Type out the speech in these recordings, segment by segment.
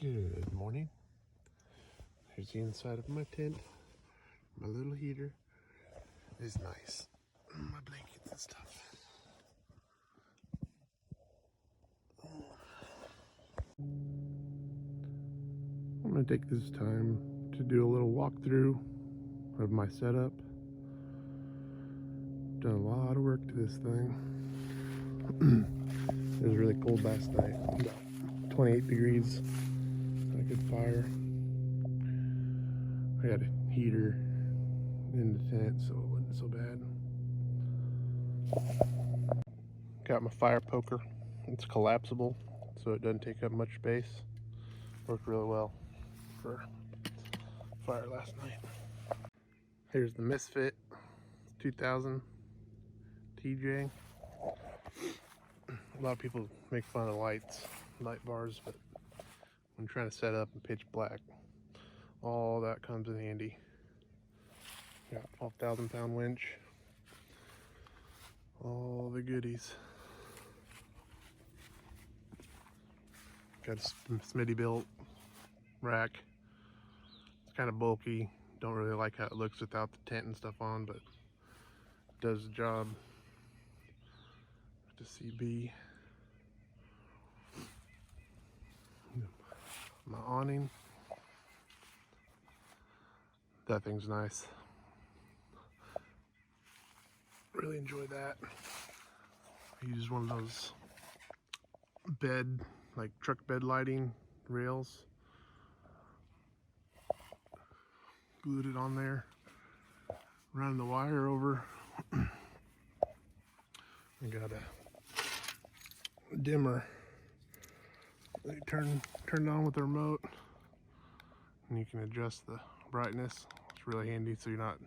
Good morning. Here's the inside of my tent. My little heater is nice. My blankets and stuff. I'm going to take this time to do a little walkthrough of my setup. Done a lot of work to this thing. It was really cold last night, about 28 degrees. Had a good fire. I got a heater in the tent, so it wasn't so bad. Got my fire poker. It's collapsible, so it doesn't take up much space. Worked really well for fire last night. Here's the Misfit 2000 TJ. A lot of people make fun of light bars, but when trying to set up in pitch black, all that comes in handy. Got 12,000 pound winch, all the goodies. Got a Smitty built rack. It's kind of bulky. Don't really like how it looks without the tent and stuff on, but it does the job. The CB. My awning. That thing's nice. Really enjoy that. I use one of those bed, like truck bed lighting rails. Glued it on there. Running the wire over. I got a dimmer. They turn it on with the remote, and you can adjust the brightness. It's really handy, so you're not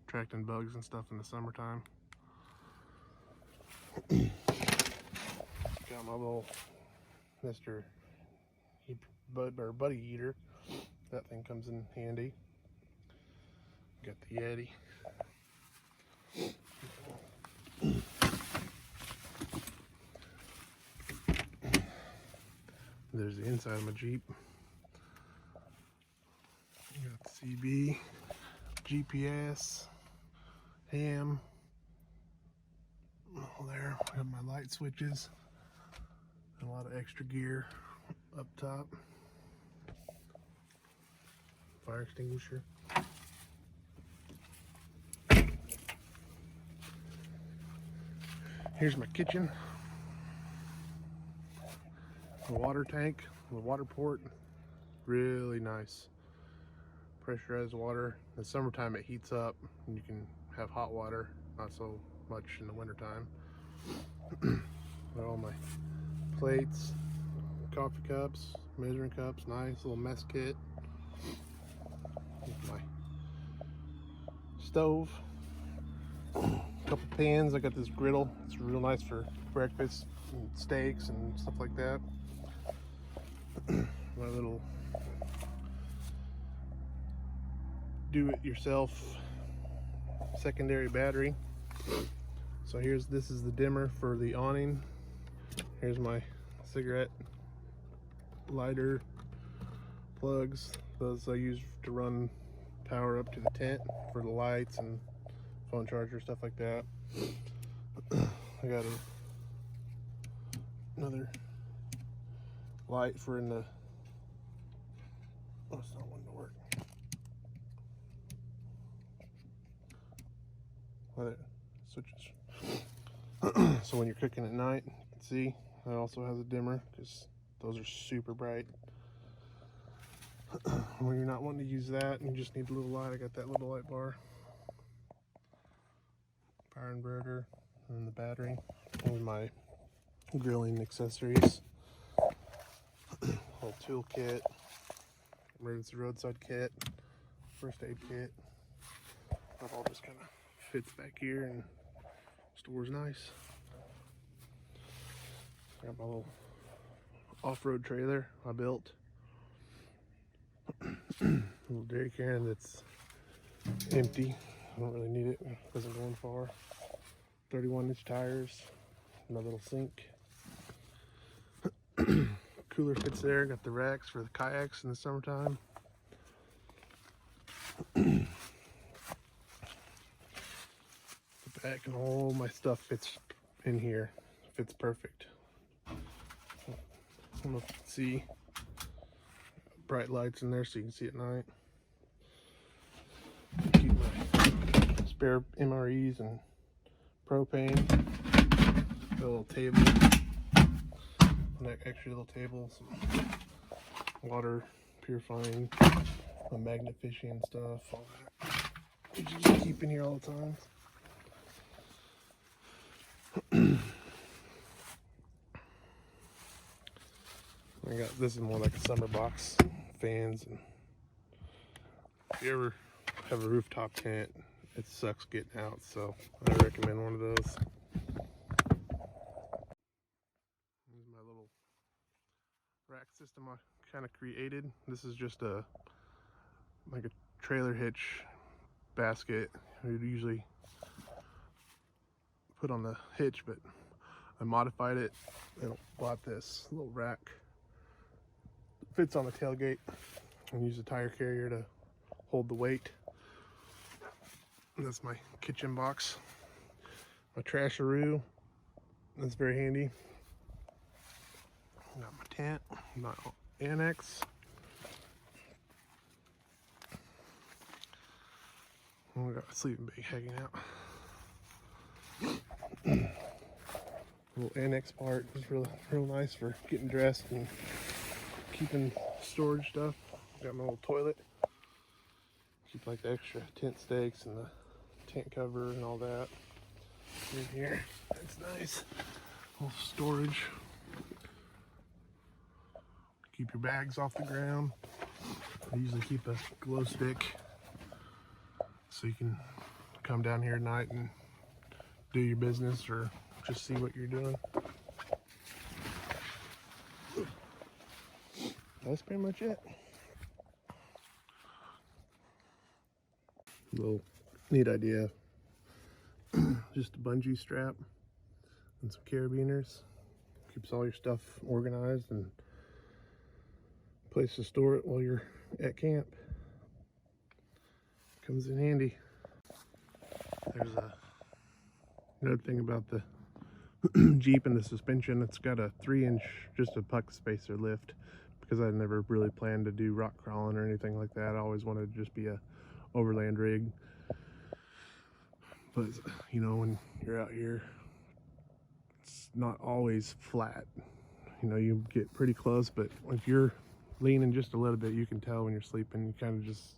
attracting bugs and stuff in the summertime. Got my little Mr. Buddy Eater. That thing comes in handy. Got the Yeti. There's the inside of my Jeep. Got the CB, GPS, ham. Oh, there. Got my light switches. And a lot of extra gear up top. Fire extinguisher. Here's my kitchen. The water tank, the water port, really nice. Pressurized water. In the summertime it heats up and you can have hot water, not so much in the wintertime. Got all my plates, coffee cups, measuring cups, nice little mess kit. My stove, a couple pans. I got this griddle. It's real nice for breakfast and steaks and stuff like that. My little do-it-yourself secondary battery. So this is the dimmer for the awning. Here's my cigarette lighter plugs. Those I use to run power up to the tent for the lights and phone charger, stuff like that. I got another light for in the, oh, it's not wanting to work. Well, it switches. So when you're cooking at night, you can see it also has a dimmer because those are super bright. When you're not wanting to use that and you just need a little light, I got that little light bar. Power inverter and the battery. And my grilling accessories. Whole tool kit, emergency roadside kit, first aid kit. That all just kind of fits back here and stores nice. Got my little off-road trailer I built. Little dairy can that's empty. I don't really need it. It wasn't going far. 31-inch tires. My little sink. cooler fits there. Got the racks for the kayaks in the summertime. The back and all my stuff fits in here. Fits perfect. I don't know if you can see. Bright lights in there so you can see at night. Keep my spare MREs and propane. Got a little table. An extra little table. Some water purifying, magnet fishing and stuff. All that. You just keep in here all the time. I got this is more like a summer box, fans, and if you ever have a rooftop tent, it sucks getting out, so I recommend one of those. Here's my little rack system I kind of created. This is just like a trailer hitch basket we'd usually put on the hitch, but I modified it and bought this little rack. Fits on the tailgate and use a tire carrier to hold the weight. And that's my kitchen box. My trasharoo, that's very handy. Got my tent, my annex. And we got a sleeping bag hanging out. Little annex part is real nice for getting dressed and keeping storage stuff. Got my little toilet. Keep like the extra tent stakes and the tent cover and all that in here. That's nice. A little storage. Keep your bags off the ground. I usually keep a glow stick so you can come down here at night and do your business or just see what you're doing. That's pretty much it. Little neat idea. Just a bungee strap and some carabiners. Keeps all your stuff organized and place to store it while you're at camp. Comes in handy. There's another thing about the Jeep and the suspension. It's got a 3-inch, just a puck spacer lift, because I never really planned to do rock crawling or anything like that. I always wanted to just be a overland rig. But you know, when you're out here, it's not always flat. You know, you get pretty close, but if you're leaning just a little bit, you can tell when you're sleeping. You kind of just,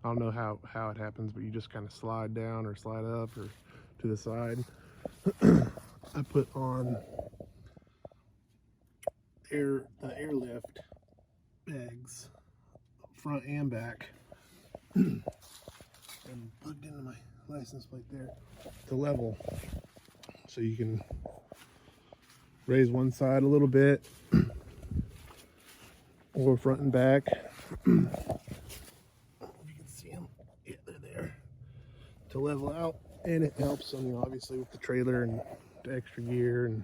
I don't know how it happens, but you just kind of slide down or slide up or to the side. I put on airlift bags, front and back, and plugged into my license plate there to level, so you can raise one side a little bit or front and back. You can see them, yeah, they're there to level out, and it helps on, you know, obviously with the trailer and the extra gear and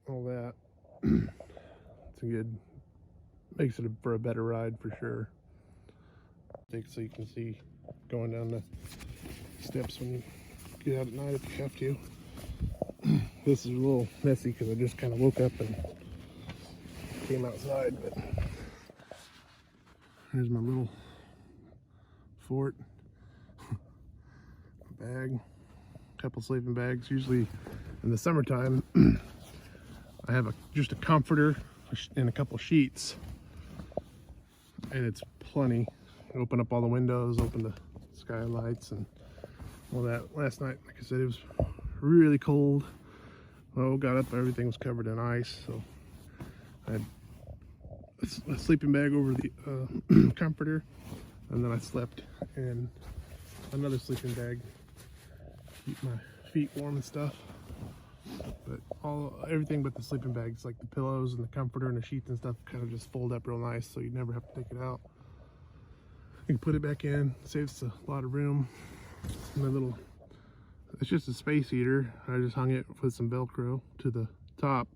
all that. It's a good, makes it for a better ride for sure. So you can see going down the steps when you get out at night if you have to. This is a little messy because I just kind of woke up and came outside, but here's my little fort. Bag, couple sleeping bags. Usually in the summertime I have just a comforter and a couple sheets, and it's plenty. Open up all the windows, open the skylights and all that. Last night, like I said, it was really cold. Well, got up, everything was covered in ice, so I had a sleeping bag over the comforter, and then I slept in another sleeping bag to keep my feet warm and stuff. But everything but the sleeping bags, like the pillows and the comforter and the sheets and stuff, kind of just fold up real nice, so you never have to take it out. You can put it back in, saves a lot of room. My little, it's just a space heater. I just hung it with some Velcro to the top,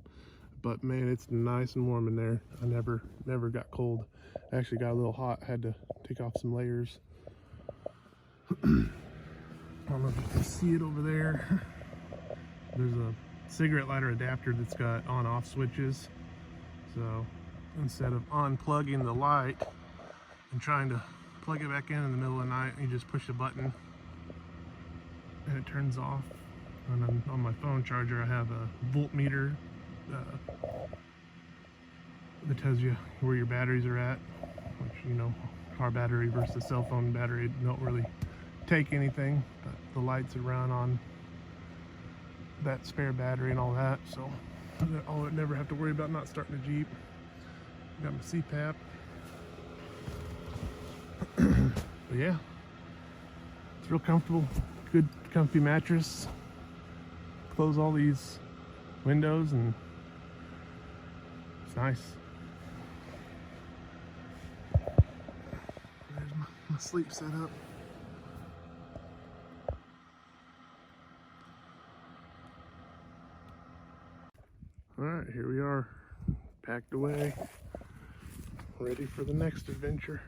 but man, it's nice and warm in there. I never got cold. I actually got a little hot. I had to take off some layers. I don't know if you can see it over there. There's a cigarette lighter adapter that's got on-off switches. So instead of unplugging the light and trying to plug it back in the middle of the night, you just push a button and it turns off. And then on my phone charger, I have a voltmeter that tells you where your batteries are at, which, you know, car battery versus cell phone battery don't really take anything, but the lights that run on that spare battery and all that, so I'll never have to worry about not starting a Jeep. Got my CPAP. But yeah, it's real comfortable, good comfy mattress. Close all these windows and it's nice. There's my sleep setup. Alright, here we are, packed away, ready for the next adventure.